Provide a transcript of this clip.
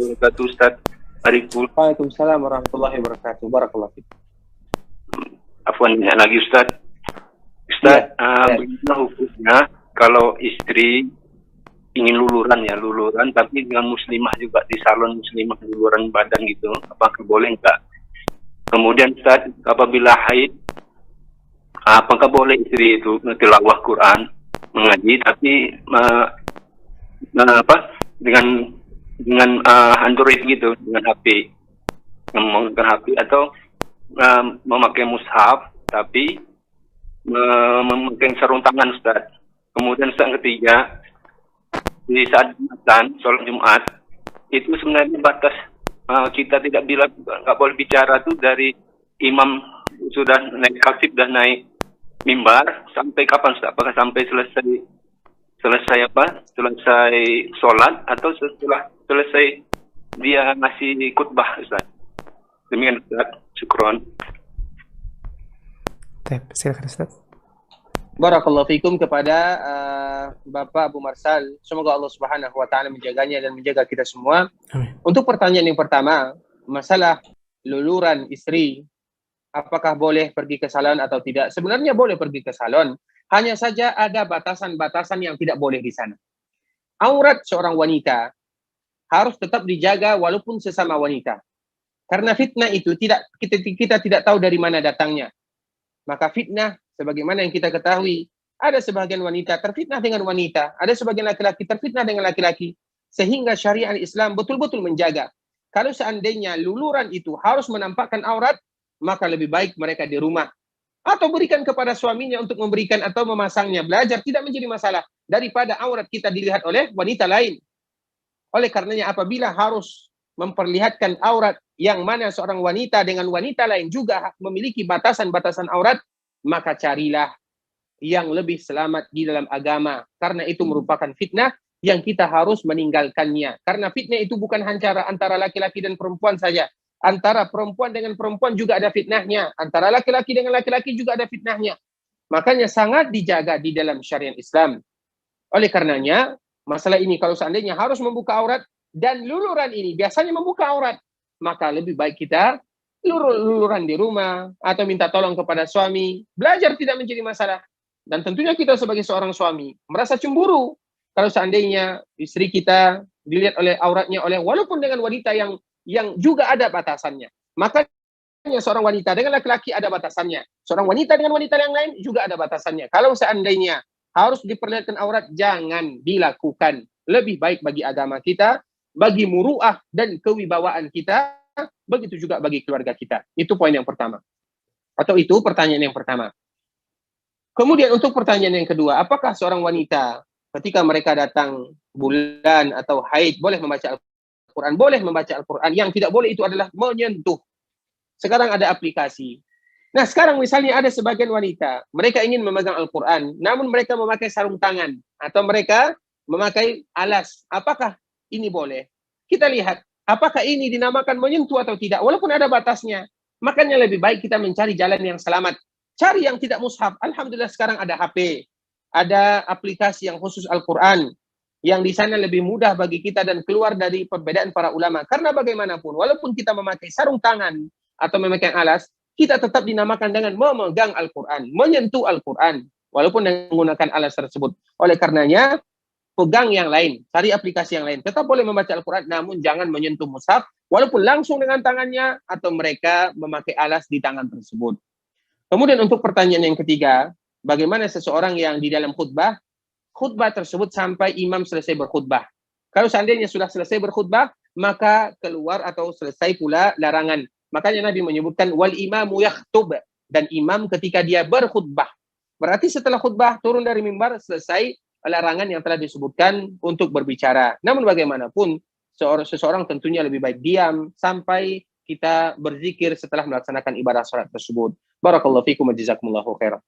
wabarakatuh, Ustaz Ariful. Waalaikumsalam warahmatullahi wabarakatuh. Barakallahu fiik. Afwan lagi Ustaz. Ustaz, bagaimana hukumnya kalau istri ingin luluran tapi dengan muslimah juga di salon muslimah luluran badan gitu, apakah boleh enggak? Kemudian Ustaz, apabila haid, apakah boleh istri itu tilawah Quran, mengaji tapi dengan Android gitu, dengan HP, menggunakan HP atau memakai mushaf tapi memakai sarung tangan, Ustaz. Kemudian Ustaz, ketiga, di saat Jumatan, sholat Jumat, itu sebenarnya batas kita tidak bilang nggak boleh bicara tuh dari imam sudah naik khatib dan naik mimbar sampai kapan, Ustaz? Apakah sampai selesai sholat atau setelah selesai dia ngasih khutbah, Ustaz? Demikian, Ustaz. Syukron. Silakan, Ustaz. Barakallahu fikum kepada Bapak Abu Marsal. Semoga Allah Subhanahu wa taala menjaganya dan menjaga kita semua. Amin. Untuk pertanyaan yang pertama, masalah luluran istri, apakah boleh pergi ke salon atau tidak? Sebenarnya boleh pergi ke salon, hanya saja ada batasan-batasan yang tidak boleh di sana. Aurat seorang wanita harus tetap dijaga walaupun sesama wanita. Karena fitnah itu kita tidak tahu dari mana datangnya. Maka fitnah, sebagaimana yang kita ketahui, ada sebagian wanita terfitnah dengan wanita, ada sebagian laki-laki terfitnah dengan laki-laki, sehingga syariat Islam betul-betul menjaga. Kalau seandainya luluran itu harus menampakkan aurat, maka lebih baik mereka di rumah. Atau berikan kepada suaminya untuk memberikan atau memasangnya. Belajar tidak menjadi masalah daripada aurat kita dilihat oleh wanita lain. Oleh karenanya apabila harus memperlihatkan aurat yang mana seorang wanita dengan wanita lain juga memiliki batasan-batasan aurat, maka carilah yang lebih selamat di dalam agama. Karena itu merupakan fitnah yang kita harus meninggalkannya. Karena fitnah itu bukan hanya antara laki-laki dan perempuan saja. Antara perempuan dengan perempuan juga ada fitnahnya. Antara laki-laki dengan laki-laki juga ada fitnahnya. Makanya sangat dijaga di dalam syariat Islam. Oleh karenanya, masalah ini kalau seandainya harus membuka aurat, dan luluran ini biasanya membuka aurat, maka lebih baik kita luluran di rumah atau minta tolong kepada suami. Belajar tidak menjadi masalah. Dan tentunya kita sebagai seorang suami merasa cemburu kalau seandainya istri kita dilihat oleh auratnya oleh walaupun dengan wanita yang juga ada batasannya. Makanya seorang wanita dengan laki-laki ada batasannya. Seorang wanita dengan wanita yang lain juga ada batasannya. Kalau seandainya harus diperlihatkan aurat, jangan dilakukan. Lebih baik bagi agama kita, bagi muruah dan kewibawaan kita, begitu juga bagi keluarga kita. Itu poin yang pertama. Atau itu pertanyaan yang pertama. Kemudian untuk pertanyaan yang kedua, apakah seorang wanita ketika mereka datang bulan atau haid boleh membaca Al-Quran? Boleh membaca Al-Quran. Yang tidak boleh itu adalah menyentuh. Sekarang ada aplikasi. Nah sekarang misalnya ada sebagian wanita, mereka ingin memegang Al-Quran, namun mereka memakai sarung tangan atau mereka memakai alas. Apakah ini boleh? Kita lihat, apakah ini dinamakan menyentuh atau tidak? Walaupun ada batasnya. Makanya lebih baik kita mencari jalan yang selamat. Cari yang tidak mushaf. Alhamdulillah sekarang ada HP. Ada aplikasi yang khusus Al-Quran. Yang di sana lebih mudah bagi kita dan keluar dari perbedaan para ulama. Karena bagaimanapun, walaupun kita memakai sarung tangan atau memakai alas, kita tetap dinamakan dengan memegang Al-Quran. Menyentuh Al-Quran. Walaupun menggunakan alas tersebut. Oleh karenanya, pegang yang lain, cari aplikasi yang lain. Tetap boleh membaca Al-Quran, namun jangan menyentuh mushaf, walaupun langsung dengan tangannya, atau mereka memakai alas di tangan tersebut. Kemudian untuk pertanyaan yang ketiga, bagaimana seseorang yang di dalam khutbah tersebut sampai imam selesai berkhutbah. Kalau seandainya sudah selesai berkhutbah, maka keluar atau selesai pula larangan. Makanya Nabi menyebutkan, wal imamu yakhtub, dan imam ketika dia berkhutbah. Berarti setelah khutbah, turun dari mimbar, selesai larangan yang telah disebutkan untuk berbicara. Namun bagaimanapun, seseorang tentunya lebih baik diam sampai kita berzikir setelah melaksanakan ibadah salat tersebut. Barakallahu fikum wa jazakumullahu khairan.